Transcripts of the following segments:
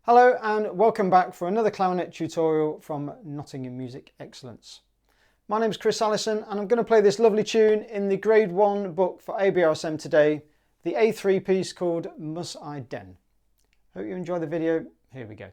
Hello and welcome back for another clarinet tutorial from Nottingham Music Excellence. My name is Chris Allison and I'm going to play this lovely tune in the Grade 1 book for ABRSM today, the A3 piece called Muss, denn. Hope you enjoy the video. Here we go.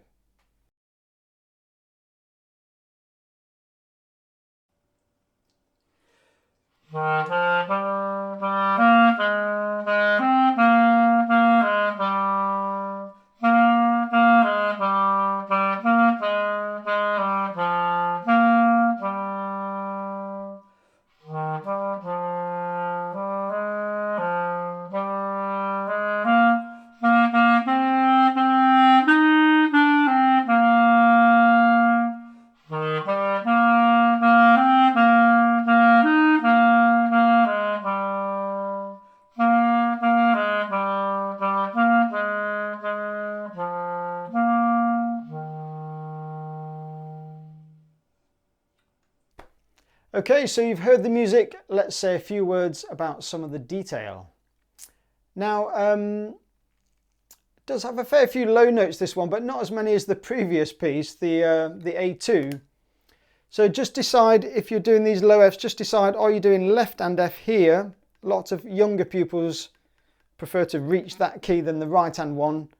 Okay, so you've heard the music. Let's say a few words about some of the detail. Now, it does have a fair few low notes, this one, but not as many as the previous piece, the A2. So just decide, if you're doing these low Fs, just decide, are you doing left hand F here? Lots of younger pupils prefer to reach that key than the right hand one.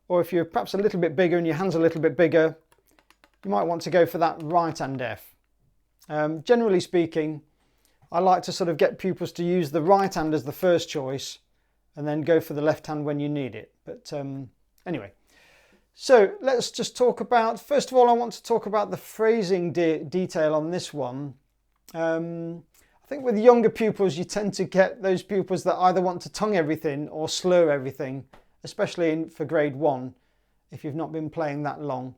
Or if you're perhaps a little bit bigger and your hand's a little bit bigger, you might want to go for that right hand F. Generally speaking, I like to sort of get pupils to use the right hand as the first choice and then go for the left hand when you need it. But anyway, so let's just talk about, first of all, I want to talk about the phrasing detail on this one. I think with younger pupils, you tend to get those pupils that either want to tongue everything or slur everything, especially for grade 1, if you've not been playing that long.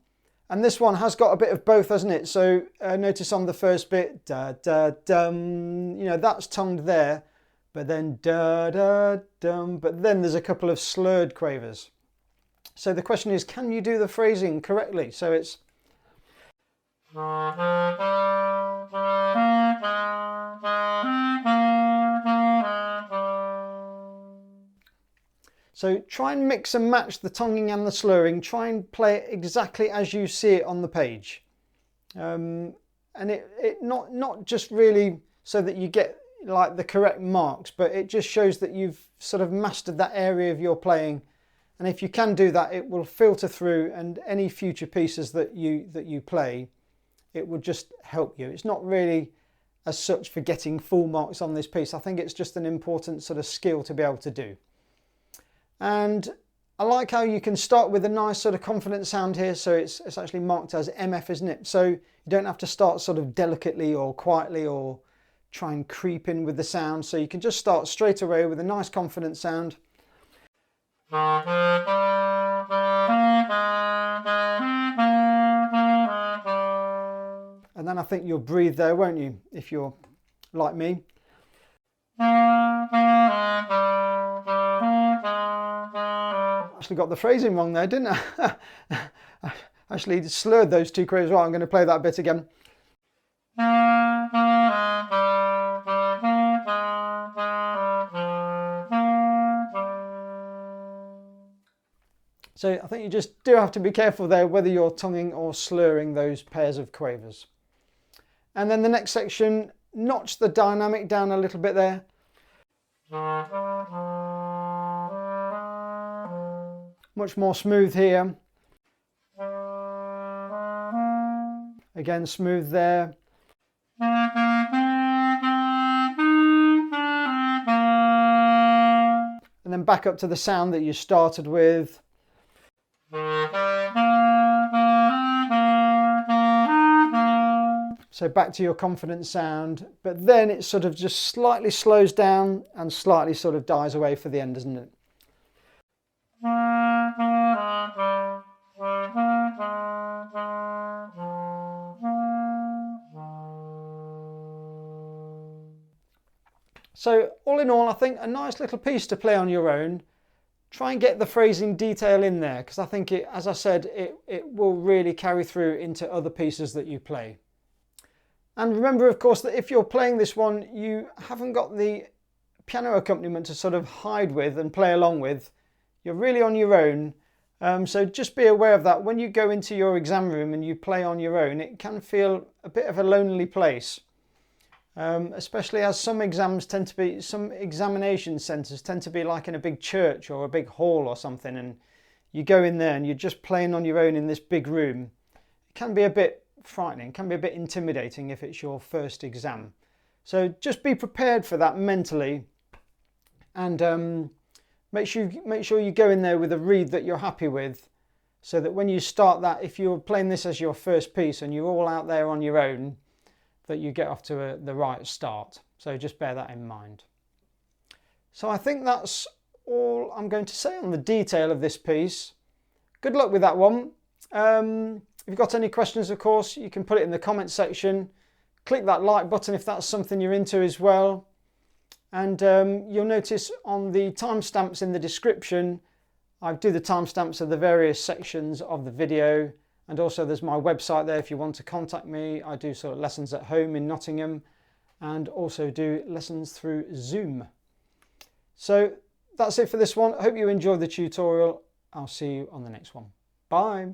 And this one has got a bit of both, hasn't it? So notice on the first bit, da da dum, you know, that's tongued there, but then da da dum, but then there's a couple of slurred quavers. So the question is, can you do the phrasing correctly? So it's so try and mix and match the tonguing and the slurring. Try and play it exactly as you see it on the page. And it not just really so that you get like the correct marks, but it just shows that you've sort of mastered that area of your playing. And if you can do that, it will filter through, and any future pieces that you play, it will just help you. It's not really as such for getting full marks on this piece. I think it's just an important sort of skill to be able to do. And I like how you can start with a nice sort of confident sound here. So it's actually marked as MF, isn't it? So you don't have to start sort of delicately or quietly or try and creep in with the sound. So you can just start straight away with a nice confident sound. And then I think you'll breathe there, won't you? If you're like me. Actually got the phrasing wrong there, didn't I? I actually slurred those two quavers. Right, I'm going to play that bit again. So I think you just do have to be careful there whether you're tonguing or slurring those pairs of quavers. And then the next section, notch the dynamic down a little bit there. Much more smooth here. Again, smooth there. And then back up to the sound that you started with. So back to your confident sound, but then it sort of just slightly slows down and slightly sort of dies away for the end, doesn't it? So all in all, I think a nice little piece to play on your own. Try and get the phrasing detail in there, because I think it, as I said, it will really carry through into other pieces that you play. And remember, of course, that if you're playing this one, you haven't got the piano accompaniment to sort of hide with and play along with. You're really on your own. So just be aware of that. When you go into your exam room and you play on your own, it can feel a bit of a lonely place. Especially as some examination centres tend to be like in a big church or a big hall or something, and you go in there and you're just playing on your own in this big room. It can be a bit frightening, it can be a bit intimidating if it's your first exam. So just be prepared for that mentally, and make sure you go in there with a read that you're happy with, so that when you start that, if you're playing this as your first piece and you're all out there on your own, that you get off to the right start. So just bear that in mind. So I think that's all I'm going to say on the detail of this piece. Good luck with that one. If you've got any questions, of course, you can put it in the comment section. Click that like button if that's something you're into as well. And you'll notice on the timestamps in the description, I do the timestamps of the various sections of the video. And also there's my website there if you want to contact me. I do sort of lessons at home in Nottingham and also do lessons through Zoom. So that's it for this one. I hope you enjoyed the tutorial. I'll see you on the next one. Bye.